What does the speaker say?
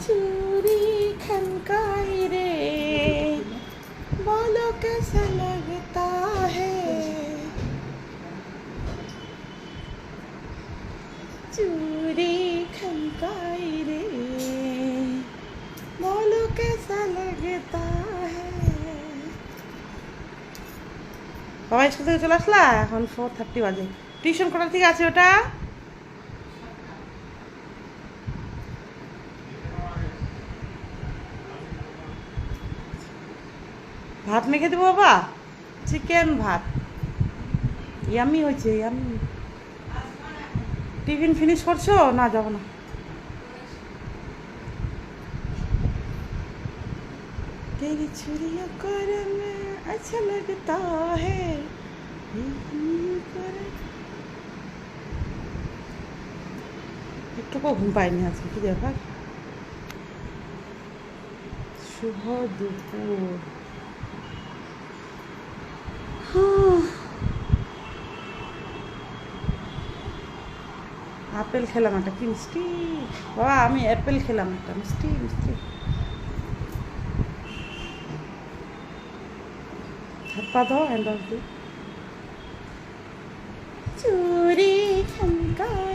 चूड़ी खनकाई रे बोलो कैसा लगता है चूड़ी खनकाई रे बोलो कैसा लगता है বাবা স্কুল থেকে চলে আসলা এখন 4:30 বাজে টিউশন করার থেকে আছে ওটা ভাত মেখে দেবো বাবা চিকেন ভাত ইয়ামি হয়েছে ইয়ামি টিফিন ফিনিশ করছো না যাবো না तेरी चूड़ियों का रंग अच्छा लगता है একটুকু ঘুম পাইনি আজকে কি ব্যাপার শুভ দুপুর আপেল খেলাম একটা কি মিষ্টি বাবা আমি অ্যাপেল খেলাম একটা মিষ্টি মিষ্টি হাত পা দাও হ্যান্ড চুরি খনকা